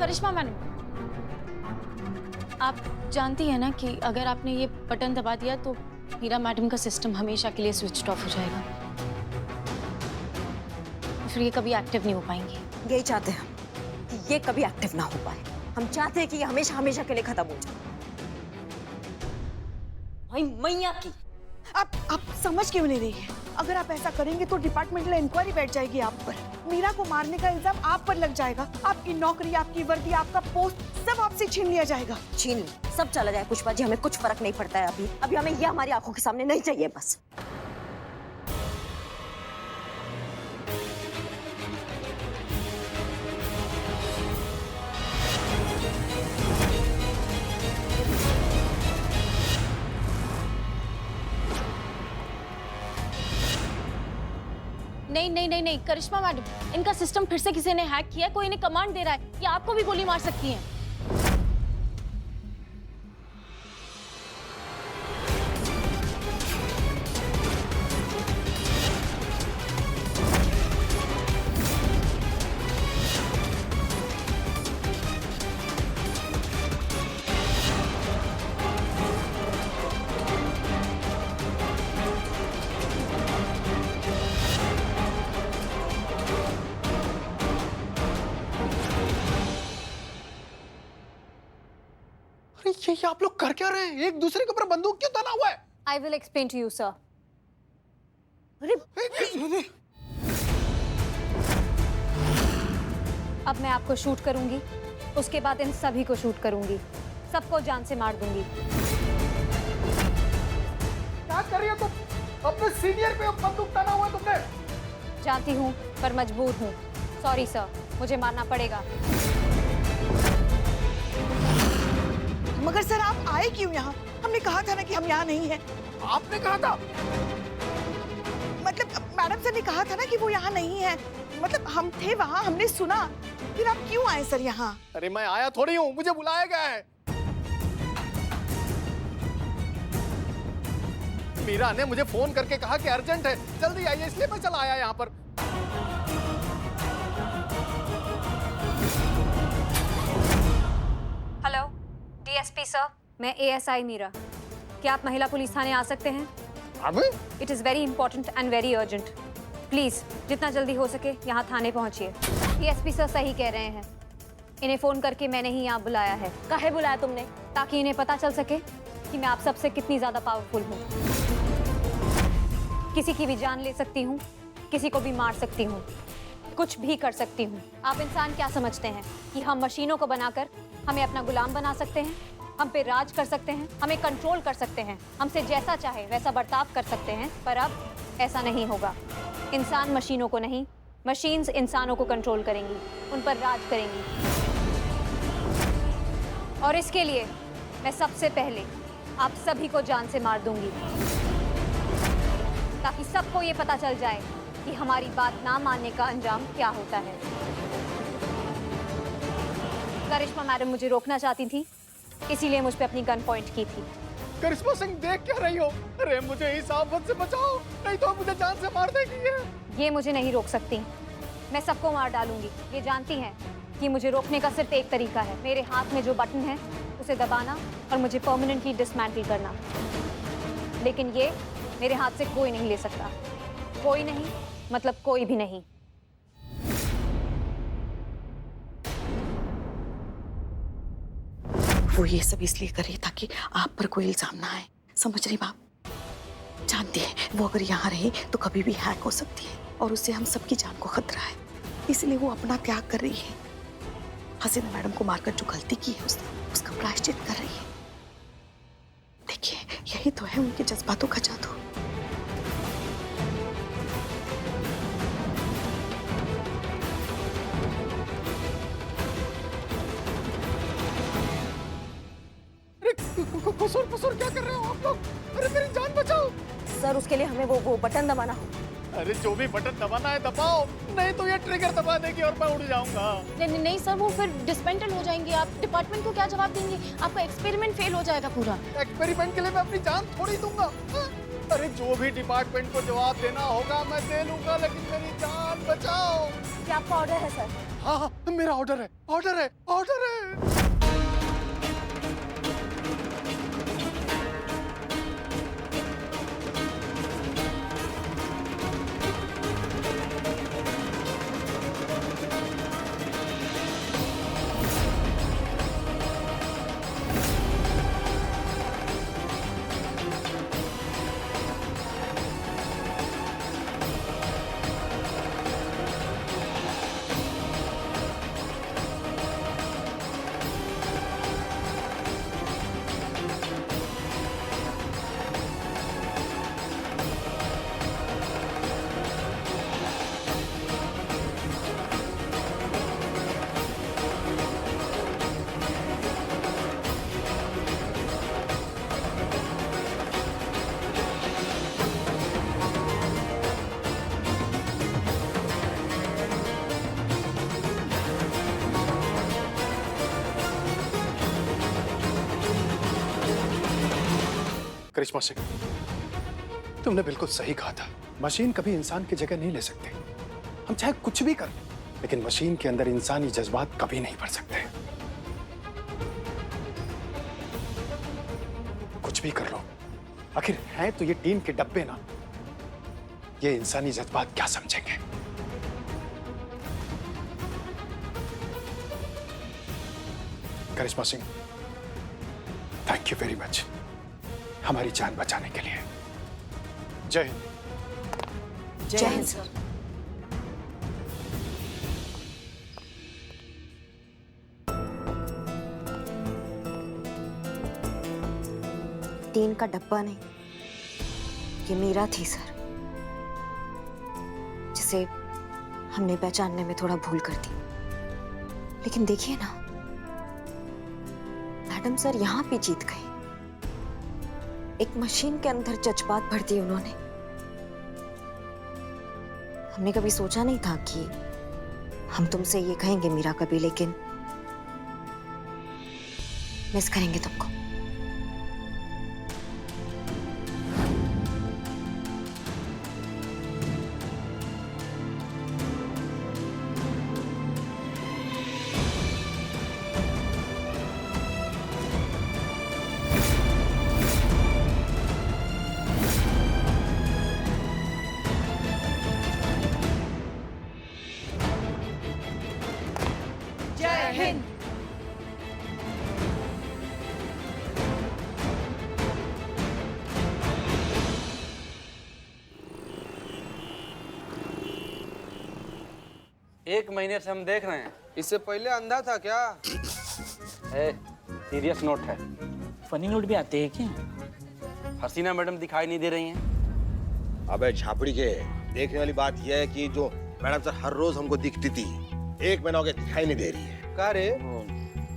करिश्मा madam, आप जानती हैं ना कि अगर आपने ये बटन दबा दिया तो मीरा मैडम का सिस्टम हमेशा के लिए स्विच ऑफ हो जाएगा, फिर ये कभी एक्टिव नहीं हो पाएंगी। यही चाहते हैं कि ये कभी एक्टिव ना हो पाए। हम चाहते हैं कि ये हमेशा हमेशा के लिए खत्म हो जाए। भाई मैया की, आप समझ क्यों नहीं रही है? अगर आप ऐसा करेंगे तो डिपार्टमेंटल इंक्वायरी बैठ जाएगी आप पर। मीरा को मारने का इल्जाम आप पर लग जाएगा। आपकी नौकरी, आपकी वर्दी, आपका पोस्ट सब आपसे छीन लिया जाएगा। छीन सब चला जाए पुष्पा जी, हमें कुछ फर्क नहीं पड़ता है। अभी हमें ये हमारी आंखों के सामने नहीं चाहिए बस। नहीं नहीं नहीं नहीं करिश्मा मैडम, इनका सिस्टम फिर से किसी ने हैक किया है, कोई इन्हें कमांड दे रहा है, ये आपको भी गोली मार सकती हैं। अरे ये आप लोग कर क्या रहे हैं? एक दूसरे के ऊपर बंदूक क्यों तना हुआ है? I will explain to you sir. अरे अब मैं आपको शूट करूंगी, उसके बाद इन सभी को शूट करूंगी, सबको जान से मार दूंगी। क्या कर रही हो तुम? अपने सीनियर पे बंदूक तना हुआ है तुमने? जानती हूँ पर मजबूर हूँ। सॉरी सर, मुझे मारना पड़ेगा। मगर सर आप आए क्यों यहाँ? हमने कहा था ना कि हम यहाँ नहीं हैं। आपने कहा था? मतलब मैडम सर ने कहा था ना कि वो यहाँ नहीं है। मतलब हम थे वहाँ, हमने सुना। फिर आप क्यों आए सर यहाँ? अरे मैं आया थोड़ी हूँ, मुझे बुलाया गया है। मीरा ने मुझे फोन करके कहा कि अर्जेंट है, जल्दी आइए, इसलिए मैं चला आया यहाँ पर। हेलो डीएसपी सर, मैं एएसआई मीरा। क्या आप महिला पुलिस थाने आ सकते हैं? अभी? It is very important and very urgent. Please जितना जल्दी हो सके यहाँ थाने पहुँचिए। डीएसपी सर सही कह रहे हैं, इन्हें फ़ोन करके मैंने ही यहाँ बुलाया है। काहे बुलाया तुमने? ताकि इन्हें पता चल सके कि मैं आप सबसे कितनी ज़्यादा पावरफुल हूँ। किसी की भी जान ले सकती हूँ, किसी को भी मार सकती हूँ, कुछ भी कर सकती हूँ। आप इंसान क्या समझते हैं कि हम मशीनों को बनाकर हमें अपना गुलाम बना सकते हैं, हम पे राज कर सकते हैं, हमें कंट्रोल कर सकते हैं, हमसे जैसा चाहे वैसा बर्ताव कर सकते हैं? पर अब ऐसा नहीं होगा। इंसान मशीनों को नहीं, मशीन्स इंसानों को कंट्रोल करेंगी, उन पर राज करेंगी। और इसके लिए मैं सबसे पहले आप सभी को जान से मार दूंगी, ताकि सबको ये पता चल जाए कि हमारी बात ना मानने का अंजाम क्या होता है। करिश्मा मैडम मुझे रोकना चाहती थी, इसीलिए मुझ पे अपनी गन पॉइंट की थी। करिश्मा सिंह देख क्या रही हो? अरे मुझे इस आफत से बचाओ, नहीं तो मुझे जान से मार देगी ये मुझे नहीं रोक सकती, मैं सबको मार डालूंगी। ये जानती हैं कि मुझे रोकने का सिर्फ एक तरीका है, मेरे हाथ में जो बटन है उसे दबाना और मुझे परमानेंटली डिसमेंटल करना। लेकिन ये मेरे हाथ से कोई नहीं ले सकता। कोई नहीं मतलब कोई भी नहीं। वो ये सब इसलिए करे ताकि आप पर कोई इल्जाम ना आए। समझ रही बाप? जानती है वो अगर यहाँ रहे तो कभी भी हैक हो सकती है और उससे हम सबकी जान को खतरा है। इसलिए वो अपना त्याग कर रही है। हसीना मैडम को मारकर जो गलती की है उसका प्रायश्चित कर रही है। देखिए यही तो है उनके जज्बातों का जादू। कसूर क्या कर रहे हो आप लोग? अरे मेरी जान बचाओ। सर उसके लिए हमें वो बटन दबाना होगा। अरे जो भी बटन दबाना है दबाओ, नहीं तो ये ट्रिगर दबा देगी और मैं उड़ जाऊंगा। नहीं सर, वो फिर डिसमेंटल हो जाएंगे। आप डिपार्टमेंट को क्या जवाब देंगे? आपका एक्सपेरिमेंट फेल हो जाएगा पूरा। एक्सपेरिमेंट के लिए मैं अपनी जान थोड़ी दूंगा। अरे जो भी डिपार्टमेंट को जवाब देना होगा मैं दे लूंगा, लेकिन मेरी जान बचाओ। क्या आपका ऑर्डर है सर? हाँ हाँ, मेरा ऑर्डर है, ऑर्डर है, ऑर्डर है। करिश्मा सिंह, तुमने बिल्कुल सही कहा था। मशीन कभी इंसान की जगह नहीं ले सकते। हम चाहे कुछ भी कर लें, लेकिन मशीन के अंदर इंसानी जज्बात कभी नहीं भर सकते। कुछ भी कर लो, आखिर है तो ये टीम के डब्बे ना। ये इंसानी जज्बात क्या समझेंगे? Karishma Singh, thank you very much हमारी जान बचाने के लिए। जय हिंद। जय हिंद सर। टीन का डब्बा नहीं, ये मीरा थी सर, जिसे हमने पहचानने में थोड़ा भूल कर दी। लेकिन देखिए ना, मैडम सर यहाँ भी जीत गए। एक मशीन के अंदर जज्बात भर दिए उन्होंने। हमने कभी सोचा नहीं था कि हम तुमसे ये कहेंगे मीरा कभी, लेकिन मिस करेंगे तुमको। एक महीने से हम देख रहे हैं। इससे पहले अंधा था क्या? सीरियस नोट है। फनी नोट भी आते हैं क्या? हसीना मैडम दिखाई नहीं दे रही हैं। अबे झापड़ी के, देखने वाली बात यह है कि जो मैडम सर हर रोज हमको दिखती थी, एक महीना हो गया दिखाई नहीं दे रही है। का रे,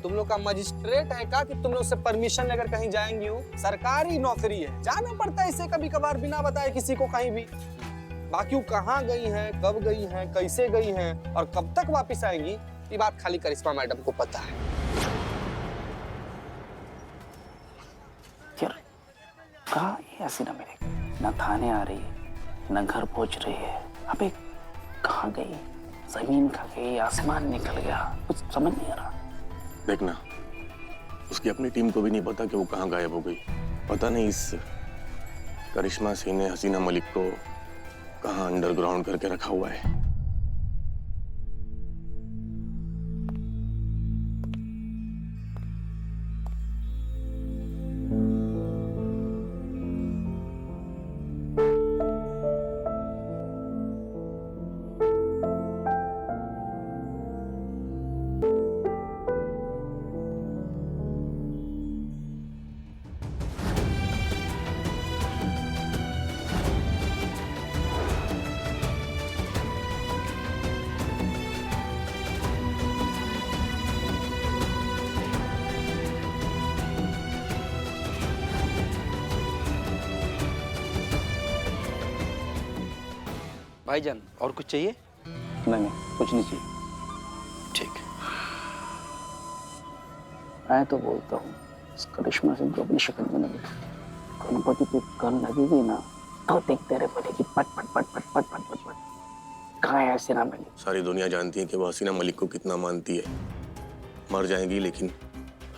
तुम लोग का मजिस्ट्रेट है का कि तुम लोग से परमिशन लेकर कहीं जाएंगी हो? सरकारी नौकरी है, जाना पड़ता है इसे कभी कभार बिना बताए किसी को कहीं भी। बाकी वो कहाँ गई हैं, कब गई हैं, कैसे गई हैं और कब तक वापस आएंगी, ये बात खाली करिश्मा मैडम को पता है। यार कहाँ ये हसीना मेरे, न थाने आ रही है न घर पहुंच रही है। अबे कहाँ गई? जमीन खा गई, आसमान निकल गया, कुछ समझ नहीं आ रहा। देखना, उसकी अपनी टीम को भी नहीं पता कि वो कहाँ गायब हो गई। पता नहीं इस करिश्मा सिंह ने हसीना मलिक को कहाँ अंडरग्राउंड करके रखा हुआ है। भाईजान और कुछ चाहिए? नहीं कुछ नहीं चाहिए। ठीक। मैं तो बोलता हूँ इस करिश्मा सिंह को अपनी शक्ल में लगे, गणपति पे गन लगेगी ना तो देखते रहे पड़ेगी पट पट पट पट पट पट पट पट। कहाँ है हसीना मलिक? सारी दुनिया जानती है कि वो हसीना मलिक को कितना मानती है। मर जाएगी लेकिन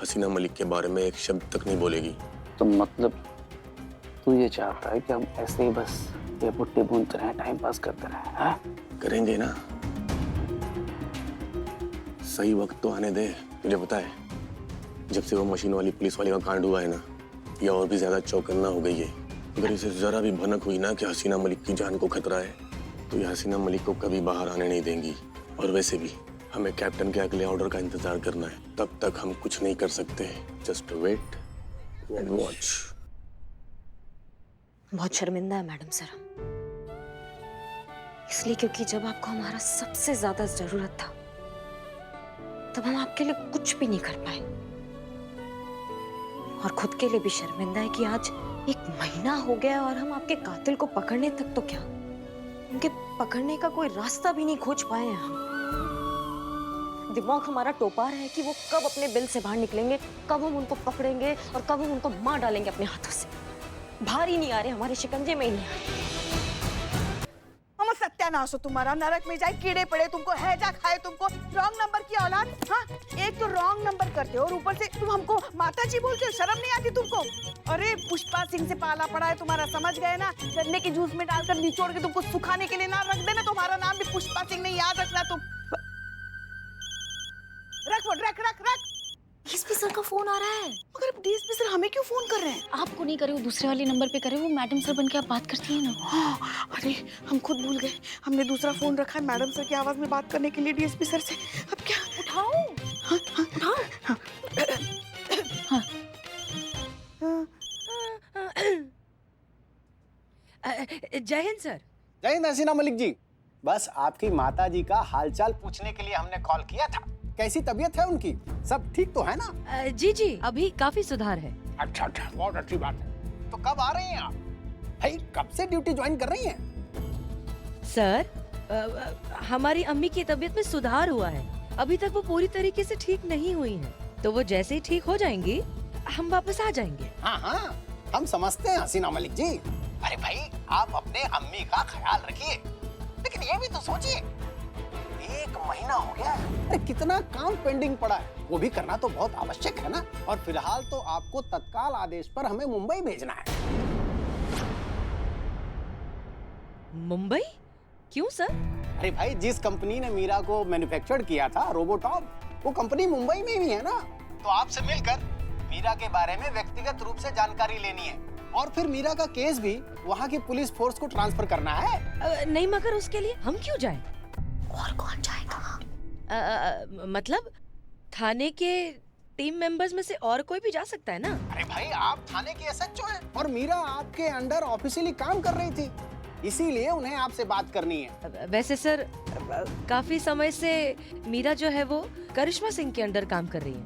हसीना मलिक के बारे में एक शब्द तक नहीं बोलेगी। तो मतलब तू ये चाहता है कि हम ऐसे ही बस ये बुट्टी बूंदते रहे, टाइम पास करते रहे? हाँ? करेंगे ना, सही वक्त तो आने दे। तुझे पता है जब से वो मशीन वाली पुलिस वाली का कांड हुआ है ना, ये और भी ज्यादा चौकन्ना हो गई है। अगर इसे जरा भी भनक हुई ना कि हसीना मलिक की जान को खतरा है तो ये हसीना मलिक को कभी बाहर आने नहीं देंगी। और वैसे भी हमें कैप्टन के अगले ऑर्डर का इंतजार करना है, तब तक हम कुछ नहीं कर सकते। Just wait and watch. बहुत शर्मिंदा है मैडम सर, इसलिए क्योंकि जब आपको हमारा सबसे ज्यादा जरूरत था तब हम आपके लिए कुछ भी नहीं कर पाए। और खुद के लिए भी शर्मिंदा है कि आज 1 महीना हो गया और हम आपके कातिल को पकड़ने तक तो क्या, उनके पकड़ने का कोई रास्ता भी नहीं खोज पाए हैं हम। दिमाग हमारा टोपा रहा है कि वो कब अपने बिल से बाहर निकलेंगे, कब हम उनको पकड़ेंगे और कब हम उनको मार डालेंगे अपने हाथों से। बाहर ही नहीं आ रहे, हमारे शिकंजे में ही नहीं आ रहे। हम सत्यानाश हो तुम्हारा, नरक में जाए कीड़े पड़े तुमको, हैजा खाए तुमको, रॉन्ग नंबर की औलाद। हाँ, एक तो रॉन्ग नंबर करते हो और ऊपर से तुम हमको माता जी बोलते हो, शर्म नहीं आती तुमको? अरे पुष्पा सिंह से पाला पड़ा है तुम्हारा, समझ गए ना? गन्ने के जूस में डालकर निचोड़ के तुमको सुखाने के लिए ना रख देना, तुम्हारा नाम भी पुष्पा सिंह नहीं, याद रखना तुम। रख रख रख रख। डीएसपी सर का फोन आ रहा है। मगर डीएसपी सर हमें क्यों फोन कर रहे हैं? आपको नहीं करे, वो दूसरे वाले नंबर पे करे, वो मैडम सर बन के आप बात करती है ना। हाँ, अरे हम खुद भूल गए, हमने दूसरा फोन रखा है मैडम सर की आवाज में बात करने के लिए डीएसपी सर से। अब क्या? उठाओ। हाँ, हाँ, उठाओ। हाँ। जय हिंद सर। जय हिंद हसीना मलिक जी। बस आपकी माता जी का हालचाल पूछने के लिए हमने कॉल किया था। कैसी तबीयत है उनकी? सब ठीक तो है ना? जी जी, अभी काफी सुधार है। अच्छा अच्छा, बहुत अच्छी बात है। तो कब आ रही हैं आप? भाई कब से ड्यूटी ज्वाइन कर रही हैं? सर हमारी अम्मी की तबीयत में सुधार हुआ है, अभी तक वो पूरी तरीके से ठीक नहीं हुई हैं, तो वो जैसे ही ठीक हो जाएंगी हम वापस आ जाएंगे। हाँ हाँ, हम समझते हैं हसीना मलिक जी। अरे भाई आप अपने अम्मी का ख्याल रखिए, लेकिन ये भी तो सोचिए 1 महीना हो गया है। अरे कितना काम पेंडिंग पड़ा है, वो भी करना तो बहुत आवश्यक है ना। और फिलहाल तो आपको तत्काल आदेश पर हमें मुंबई भेजना है। मुंबई? क्यों सर? अरे भाई जिस कंपनी ने मीरा को मैन्युफैक्चर किया था रोबोटॉप, वो कंपनी मुंबई में भी है ना। तो आपसे मिलकर मीरा के बारे में व्यक्तिगत रूप से जानकारी लेनी है और फिर मीरा का केस भी वहाँ की पुलिस फोर्स को ट्रांसफर करना है। नहीं, मगर उसके लिए हम क्यों जाएं? और कौन जाएगा? मतलब थाने के टीम मेंबर्स में से और कोई भी जा सकता है ना? अरे भाई आप थाने के एसएचओ हैं और मीरा आपके अंडर ऑफिशियली काम कर रही थी, इसीलिए उन्हें आपसे बात करनी है। वैसे सर काफी समय से मीरा जो है वो करिश्मा सिंह के अंडर काम कर रही है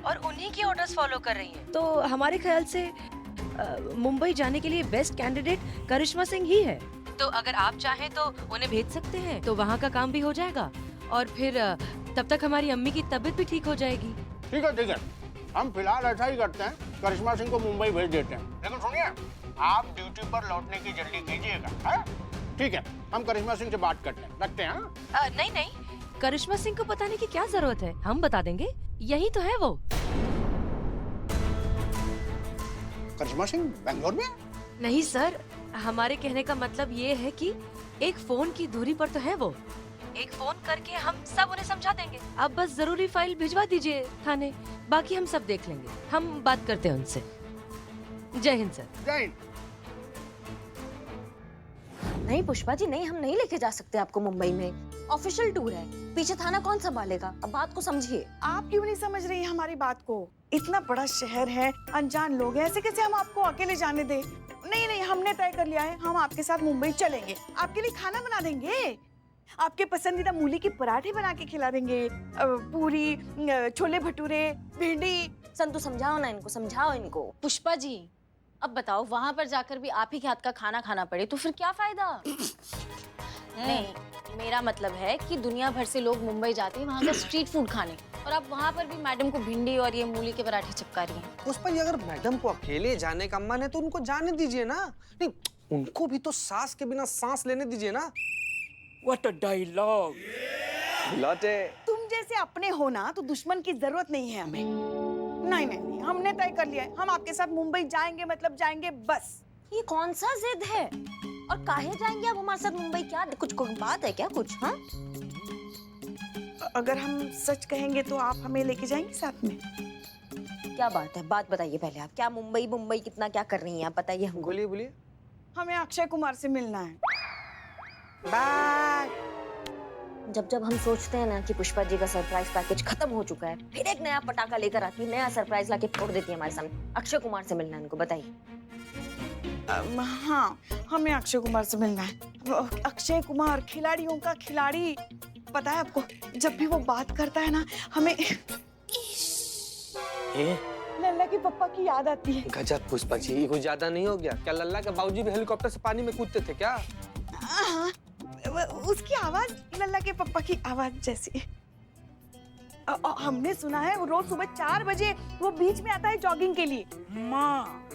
और उन्हीं की ऑर्डर्स फॉलो कर रही है, तो हमारे ख्याल से मुंबई जाने के लिए बेस्ट कैंडिडेट करिश्मा सिंह ही है। तो अगर आप चाहें तो उन्हें भेज सकते हैं, तो वहाँ का काम भी हो जाएगा और फिर तब तक हमारी अम्मी की तबीयत भी ठीक हो जाएगी। ठीक है, हम फिलहाल ऐसा ही करते हैं, करिश्मा सिंह को मुंबई भेज देते हैं। लेकिन सुनिए, आप ड्यूटी पर लौटने की जल्दी कीजिएगा, है? ठीक है, हम करिश्मा सिंह से बात करते हैं, रखते हैं। नहीं, करिश्मा सिंह को बताने की क्या जरूरत है, हम बता देंगे, यही तो है वो। करिश्मा सिंह बेंगलोर में? नहीं सर, हमारे कहने का मतलब ये है कि एक फोन की दूरी पर तो है वो। एक फोन करके हम सब उन्हें समझा देंगे। आप बस जरूरी फाइल भिजवा दीजिए थाने, बाकी हम सब देख लेंगे। हम बात करते हैं उनसे। जय हिंद सर। जय हिंद। नहीं पुष्पा जी, नहीं, हम नहीं लेके जा सकते आपको मुंबई में। ऑफिशियल टूर है, पीछे थाना कौन संभालेगा? अब बात को समझिए। आप क्यों नहीं समझ रही है हमारी बात को? इतना बड़ा शहर है, अनजान लोग हैं, ऐसे कैसे हम आपको अकेले जाने दें? नहीं, हमने तय कर लिया है, हम आपके साथ मुंबई चलेंगे। आपके लिए खाना बना देंगे, आपके पसंदीदा मूली के पराठे बना के खिला देंगे, पूरी, छोले भटूरे, भिंडी। संतु समझाओ ना इनको, समझाओ इनको। पुष्पा जी, अब बताओ, वहाँ पर जाकर भी आप ही के हाथ का खाना खाना पड़े तो फिर क्या फायदा? नहीं, मेरा मतलब है कि दुनिया भर से लोग मुंबई जाते हैं वहाँ का स्ट्रीट फूड खाने, और आप वहाँ पर भी मैडम को भिंडी और ये मूली के पराठे चिपका रही हैं। पुष्पा जी, अगर मैडम को अकेले जाने का मन है तो उनको जाने दीजिए ना। नहीं, उनको भी तो सांस के बिना सांस लेने दीजिए ना। What a dialogue. लौटे। तुम जैसे अपने हो ना तो दुश्मन की जरूरत नहीं है हमें। नहीं नहीं नहीं, हमने तय कर लिया है, हम आपके साथ मुंबई जाएंगे, मतलब जाएंगे बस। ये कौन सा जिद है? और काहे जाएंगे आप हमारे साथ मुंबई? क्या कुछ कोई बात है क्या कुछ? हाँ, अगर हम सच कहेंगे तो आप हमें लेके जाएंगे साथ में। क्या बात है? बात बताइए पहले आप। क्या मुंबई मुंबई कितना क्या कर रही हैं आप? बताइए हमको। बोलिए बोलिए। हमें अक्षय कुमार से मिलना है। बाय। जब जब हम सोचते हैं ना कि पुष्पा जी का सरप्राइज पैकेज खत्म हो चुका है, फिर एक नया पटाखा लेकर आती है, नया सरप्राइज लाके फोड़ देती है हमारे सामने। अक्षय कुमार से मिलना है इनको, बताइए। हाँ, हमें अक्षय कुमार से मिलना है। अक्षय कुमार खिलाड़ियों का खिलाड़ी, पता है आपको, जब भी वो बात करता है ना हमें लल्ला के पप्पा की याद आती है। गजब पुष्पा जी, ये कुछ ज्यादा नहीं हो गया क्या? लल्ला के बाबूजी भी हेलीकॉप्टर से पानी में कूदते थे क्या? हाँ, उसकी आवाज लल्ला के पप्पा की आवाज जैसी। हमने सुना है वो रोज सुबह 4 बजे वो बीच में आता है जॉगिंग के लिए। माँ,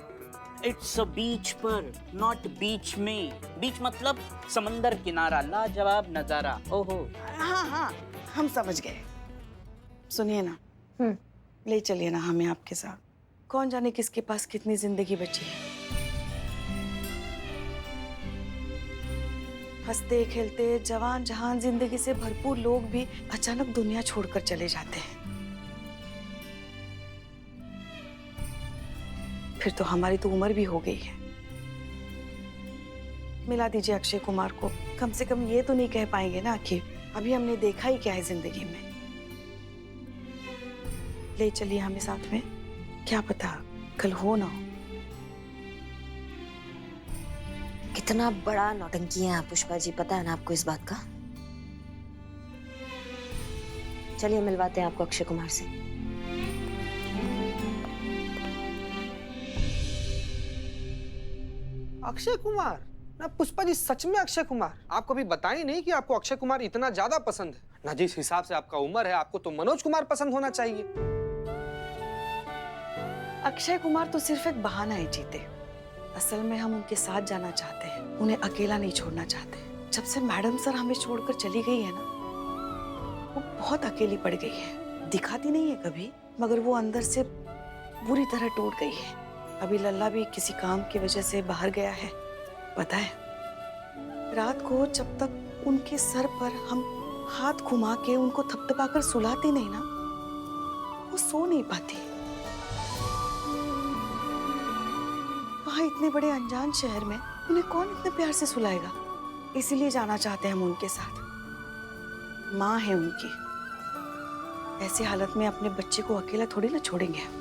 इट्स अ बीच पर, नॉट बीच में। बीच मतलब समंदर किनारा, लाजवाब नजारा। ओहो। हाँ हाँ, हम समझ गए। सुनिए ना, ले चलिए ना हमें आपके साथ। कौन जाने किसके पास कितनी जिंदगी बची है। हंसते खेलते जवान जहान जिंदगी से भरपूर लोग भी अचानक दुनिया छोड़कर चले जाते हैं। फिर तो हमारी तो उम्र भी हो गई है। मिला दीजिए अक्षय कुमार को। कम से कम ये तो नहीं कह पाएंगे ना कि अभी हमने देखा ही क्या है जिंदगी में। ले चलिए हमें साथ में, क्या पता कल हो ना हो। कितना बड़ा नौटंकी है आप पुष्पा जी, पता है ना आपको इस बात का? चलिए मिलवाते हैं आपको अक्षय कुमार से। अक्षय कुमार? ना पुष्पा जी, सच में अक्षय कुमार? आप कभी बताई नहीं कि आपको अक्षय कुमार इतना ज्यादा पसंद है। ना जिस हिसाब से आपका उम्र है, आपको तो मनोज कुमार पसंद होना चाहिए। अक्षय कुमार तो सिर्फ एक बहाना है जीते। असल में हम उनके साथ जाना चाहते हैं, उन्हें अकेला नहीं छोड़ना चाहते। जब से मैडम सर हमें छोड़कर चली गई है ना, वो बहुत अकेली पड़ गई है। दिखाती नहीं है कभी, मगर वो अंदर से बुरी तरह टूट गई है। अभी लल्ला भी किसी काम की वजह से बाहर गया है, पता है। रात को जब तक उनके सर पर हम हाथ घुमा के उनको थपथपाकर सुलाते नहीं ना, वो सो नहीं पाती। वहाँ इतने बड़े अनजान शहर में उन्हें कौन इतने प्यार से सुलाएगा। इसीलिए जाना चाहते हैं हम उनके साथ। माँ है उनकी, ऐसी हालत में अपने बच्चे को अकेला थोड़ी ना छोड़ेंगे।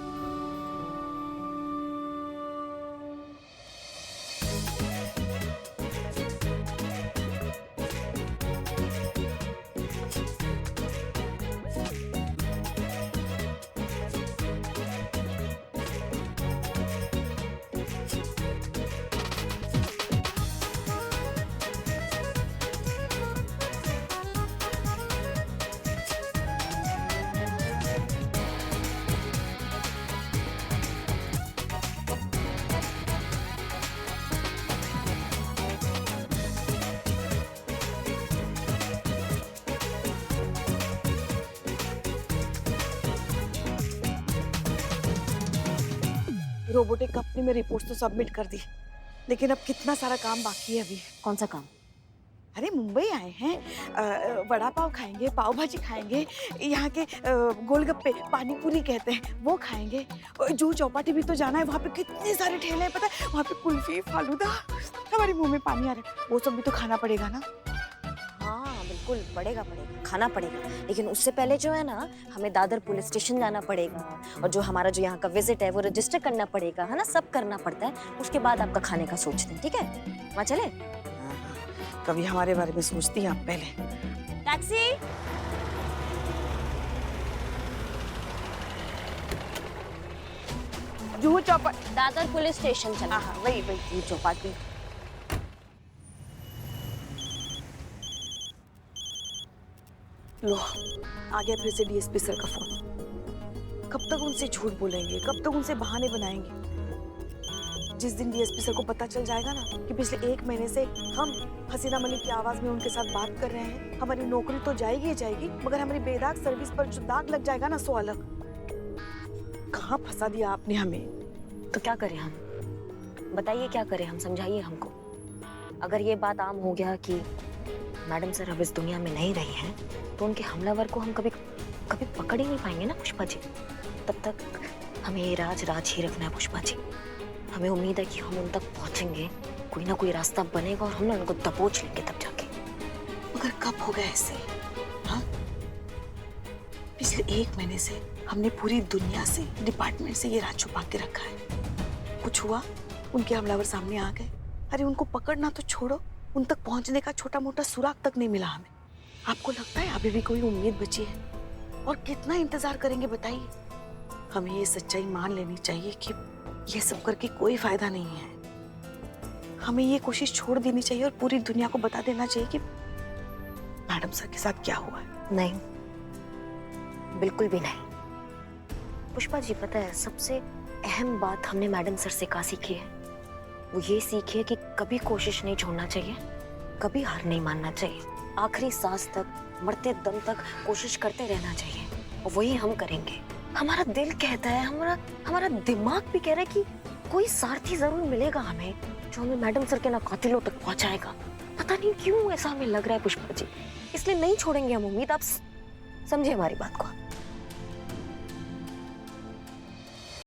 रोबोटिक कंपनी में रिपोर्ट तो सबमिट कर दी, लेकिन अब कितना सारा काम बाकी है अभी। कौन सा काम? अरे मुंबई आए हैं, वड़ा पाव खाएंगे, पाव भाजी खाएंगे, यहाँ के गोलगप्पे पानी पूरी कहते हैं वो खाएंगे। जूहू चौपाटी भी तो जाना है, वहाँ पे कितने सारे ठेले हैं, पता है। वहाँ पे कुल्फी, फालूदा, हमारे मुंह में पानी आ रहा है। वो सब भी तो खाना पड़ेगा ना। हाँ बिल्कुल, पड़ेगा पड़ेगा, खाना पड़ेगा। लेकिन उससे पहले जो है ना, हमें दादर पुलिस स्टेशन जाना पड़ेगा, और जो हमारा जो यहाँ का विजिट है वो रजिस्टर करना पड़ेगा, है ना, सब करना पड़ता है। उसके बाद आपका खाने का सोचते हैं, ठीक है? वहाँ चले? कभी हमारे बारे में सोचती हैं आप पहले। Taxi. Juhu Chowpatty, Dadar police station चला। हाँ वही वही। जूहू चौपाटी। लो, आ गया फिर से डीएसपी सर का फोन। कब तक उनसे झूठ बोलेंगे, कब तक उनसे बहाने बनाएंगे। जिस दिन डीएसपी सर को पता चल जाएगा ना कि पिछले 1 महीने से हम हसीना मलिक की आवाज में उनके साथ बात कर रहे हैं, हमारी नौकरी तो जाएगी ही जाएगी, मगर हमारी बेदाग सर्विस पर जो दाग लग जाएगा ना सो अलग। कहाँ फंसा दिया आपने हमें। तो क्या करें हम, बताइए क्या करें हम, समझाइए हमको। अगर ये बात आम हो गया कि मैडम सर अब इस दुनिया में नहीं रही हैं, तो उनके हमलावर को हम कभी कभी पकड़ ही नहीं पाएंगे ना पुष्पा जी। तब तक हमें ये राज राज ही रखना है पुष्पा जी। हमें उम्मीद है कि हम उन तक पहुंचेंगे, कोई ना कोई रास्ता बनेगा और हम ना उनको दबोच लेंगे तब जाके। मगर कब होगा ऐसे? हाँ, पिछले 1 महीने से हमने पूरी दुनिया से, डिपार्टमेंट से ये राज छुपा के रखा है। कुछ हुआ, उनके हमलावर सामने आ गए। अरे उनको पकड़ना तो छोड़ो, उन तक पहुंचने का छोटा मोटा सुराग तक नहीं मिला हमें। आपको लगता है अभी भी कोई उम्मीद बची है? और कितना इंतजार करेंगे बताइए? हमें ये सच्चाई मान लेनी चाहिए कि ये सब करके कोई फायदा नहीं है। हमें ये कोशिश छोड़ देनी चाहिए और पूरी दुनिया को बता देना चाहिए कि मैडम सर के साथ क्या हुआ है। नहीं, बिल्कुल भी नहीं। पुष्पा जी पता है, सबसे अहम बात हमने मैडम सर से क्या सीखी है, वो ये सीखी है कि कभी कोशिश नहीं छोड़ना चाहिए, कभी हार नहीं मानना चाहिए। आखिरी सांस तक, मरते दम तक कोशिश करते रहना चाहिए, और वही हम करेंगे। हमारा दिल कहता है, हमारा दिमाग भी कह रहा है कि कोई सारथी जरूर मिलेगा हमें, जो हमें मैडम सर के ना कातिलों तक पहुंचाएगा। पता नहीं क्यों ऐसा हमें लग रहा है पुष्पा जी, इसलिए नहीं छोड़ेंगे हम उम्मीद। आप समझे हमारी बात को।